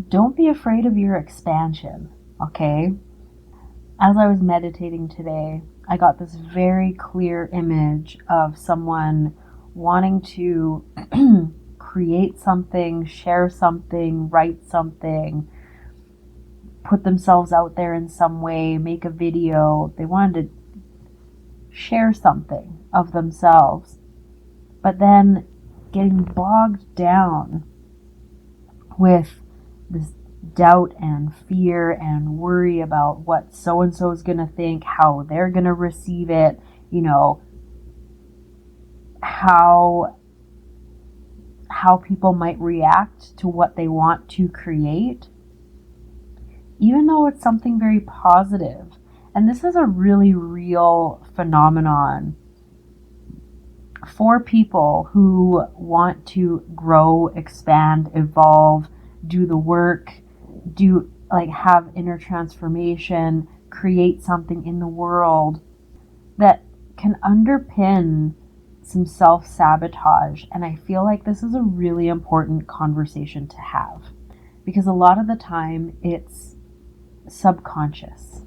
don't be afraid of your expansion, okay? As I was meditating today, I got this very clear image of someone wanting to create something, share something, write something, put themselves out there in some way, make a video. They wanted to share something of themselves, but then getting bogged down with this doubt and fear and worry about what so and so is going to think, how they're going to receive it, how people might react to what they want to create, even though it's something very positive. And this is a really real phenomenon for people who want to grow, expand, evolve, do the work, have inner transformation, create something in the world that can underpin some self-sabotage. And I feel like this is a really important conversation to have, because a lot of the time it's subconscious.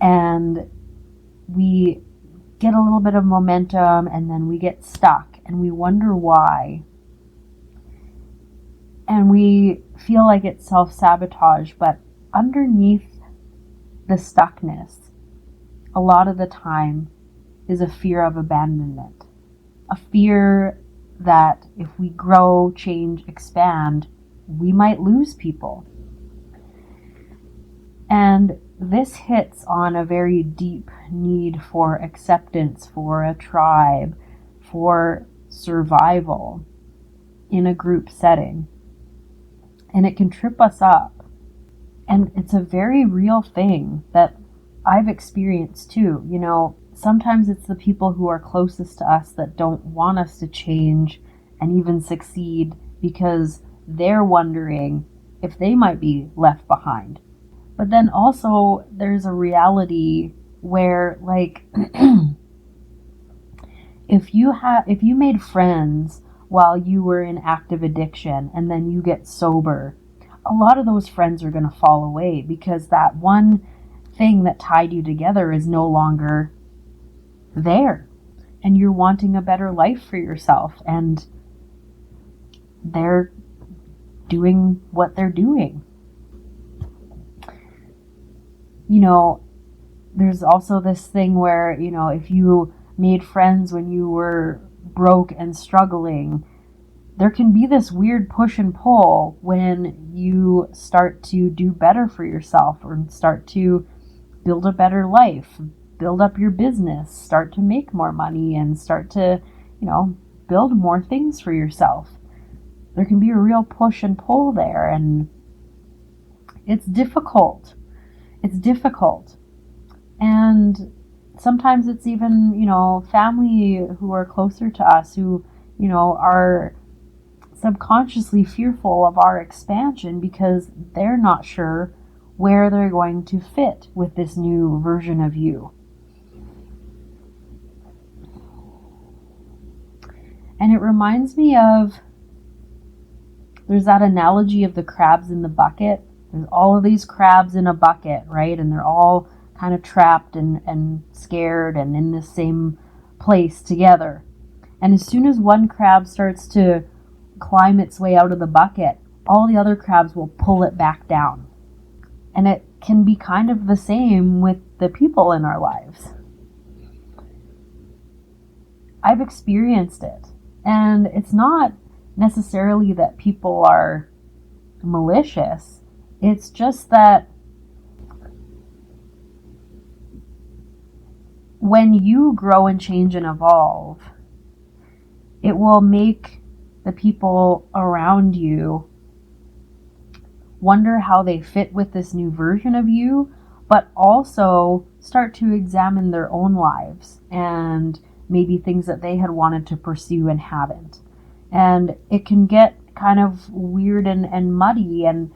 And we get a little bit of momentum and then we get stuck and we wonder why. And we feel like it's self-sabotage, but underneath the stuckness, a lot of the time, is a fear of abandonment. A fear that if we grow, change, expand, we might lose people. And this hits on a very deep need for acceptance, for a tribe, for survival in a group setting. And it can trip us up. And it's a very real thing that I've experienced too. Sometimes it's the people who are closest to us that don't want us to change and even succeed, because they're wondering if they might be left behind. But then also there's a reality where, if you made friends while you were in active addiction and then you get sober, a lot of those friends are going to fall away, because that one thing that tied you together is no longer there, and you're wanting a better life for yourself, and they're doing what they're doing. There's also this thing where, if you made friends when you were broke and struggling, there can be this weird push and pull when you start to do better for yourself, or start to build a better life, build up your business, start to make more money, and start to, build more things for yourself. There can be a real push and pull there, and it's difficult. It's difficult. And sometimes it's even, family who are closer to us who, are subconsciously fearful of our expansion, because they're not sure where they're going to fit with this new version of you. And it reminds me of, there's that analogy of the crabs in the bucket. There's all of these crabs in a bucket, right? And they're all kind of trapped and scared and in the same place together. And as soon as one crab starts to climb its way out of the bucket, all the other crabs will pull it back down. And it can be kind of the same with the people in our lives. I've experienced it. And it's not necessarily that people are malicious. It's just that when you grow and change and evolve, it will make the people around you wonder how they fit with this new version of you, but also start to examine their own lives and maybe things that they had wanted to pursue and haven't. And it can get kind of weird and muddy, and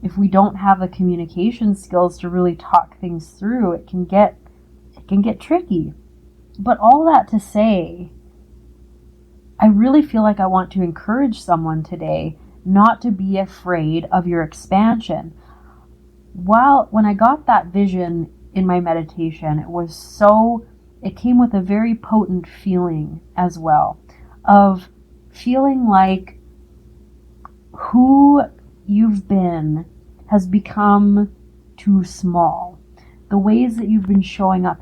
if we don't have the communication skills to really talk things through, it can get tricky. But all that to say, I really feel like I want to encourage someone today not to be afraid of your expansion. When I got that vision in my meditation, it came with a very potent feeling as well, of feeling like who you've been has become too small. The ways that you've been showing up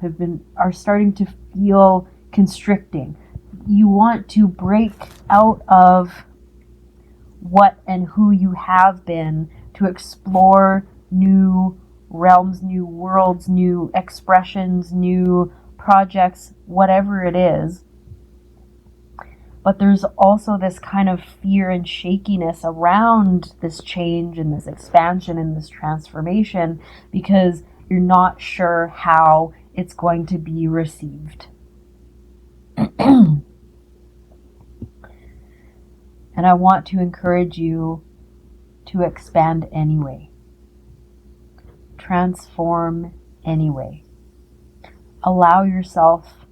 are starting to feel constricting. You want to break out of what and who you have been to explore new realms, new worlds, new expressions, new projects, whatever it is. But there's also this kind of fear and shakiness around this change and this expansion and this transformation, because you're not sure how it's going to be received. And I want to encourage you to expand anyway. Transform anyway. Allow yourself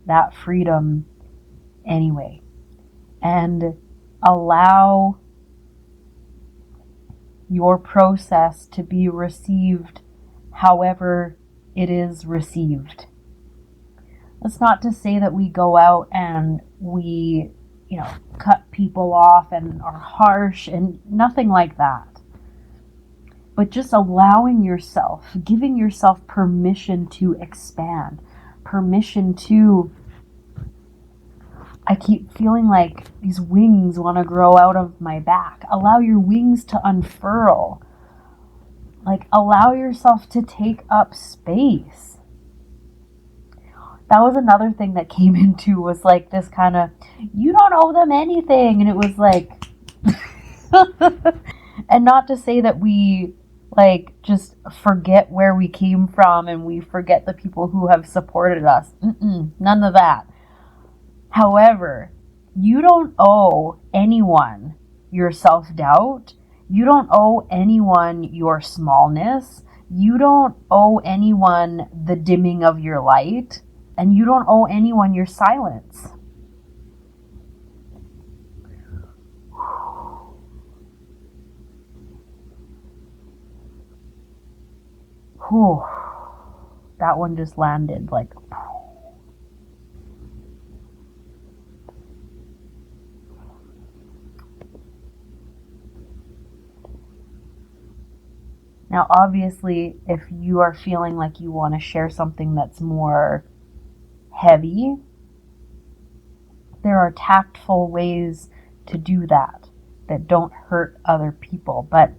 that freedom anyway. And allow your process to be received however it is received. That's not to say that we go out and we, cut people off and are harsh, and nothing like that. But just allowing yourself, giving yourself permission to expand, permission to, I keep feeling like these wings want to grow out of my back. Allow your wings to unfurl. Like, allow yourself to take up space. That was another thing that came into, was like this kind of, you don't owe them anything. And it was like, and not to say that we just forget where we came from and we forget the people who have supported us. None of that. However, you don't owe anyone your self-doubt. You don't owe anyone your smallness. You don't owe anyone the dimming of your light. And you don't owe anyone your silence. Whew. That one just landed like... Now, obviously, if you are feeling like you want to share something that's more heavy, there are tactful ways to do that don't hurt other people. But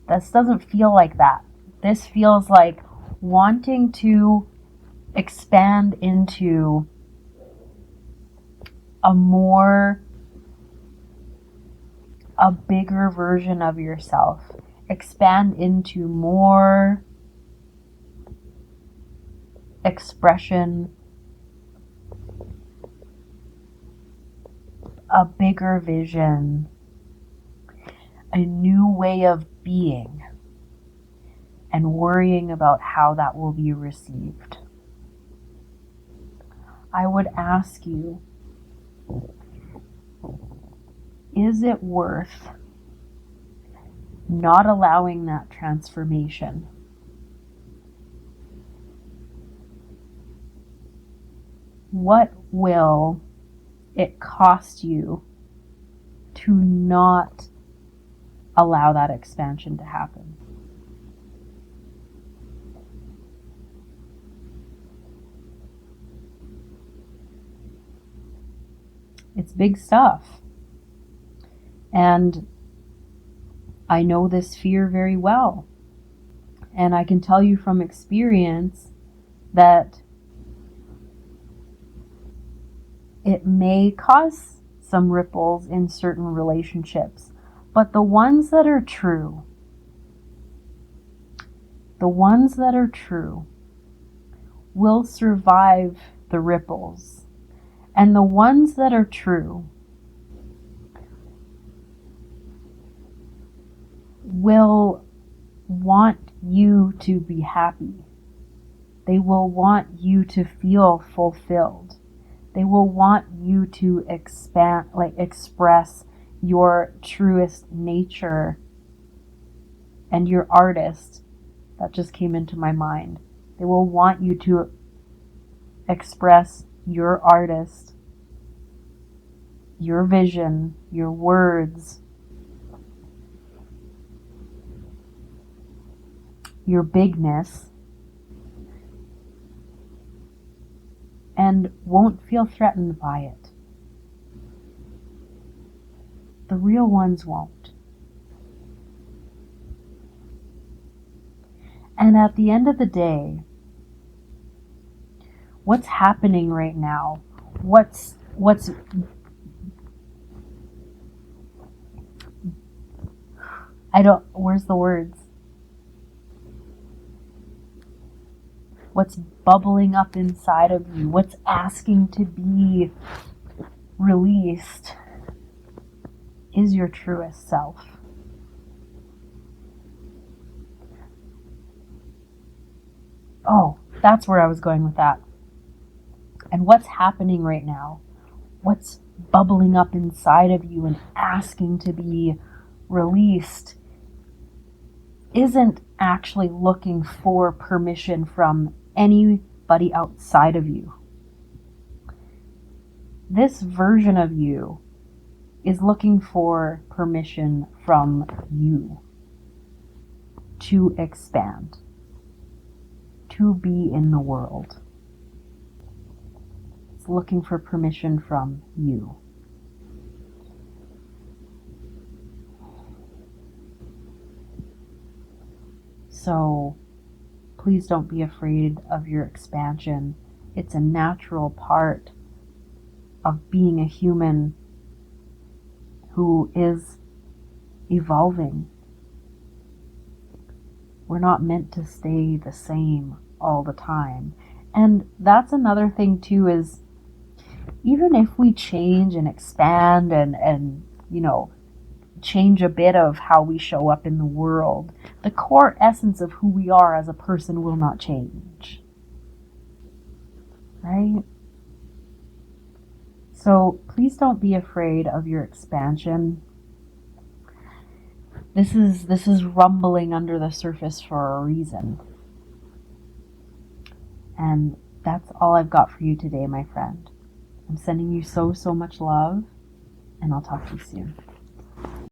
this doesn't feel like that. This feels like wanting to expand into a bigger version of yourself. Expand into more expression, a bigger vision, a new way of being, and worrying about how that will be received. I would ask you, is it worth not allowing that transformation? What will it cost you to not allow that expansion to happen? It's big stuff. And I know this fear very well. And I can tell you from experience that it may cause some ripples in certain relationships, but the ones that are true will survive the ripples. And the ones that are true will want you to be happy. They will want you to feel fulfilled. They will want you to express your truest nature and your artist. That just came into my mind. They will want you to express your artist, your vision, your words, your bigness, and won't feel threatened by it. The real ones won't. And at the end of the day, what's happening right now? What's I don't, where's the words? What's bubbling up inside of you? What's asking to be released is your truest self. Oh, that's where I was going with that. And what's happening right now? What's bubbling up inside of you and asking to be released isn't actually looking for permission from anybody outside of you. This version of you is looking for permission from you to expand, to be in the world. It's looking for permission from you. So please don't be afraid of your expansion. It's a natural part of being a human who is evolving. We're not meant to stay the same all the time. And that's another thing too, is even if we change and expand and change a bit of how we show up in the world, the core essence of who we are as a person will not change. Right? So please don't be afraid of your expansion. This is rumbling under the surface for a reason. And that's all I've got for you today, my friend. I'm sending you so much love, and I'll talk to you soon.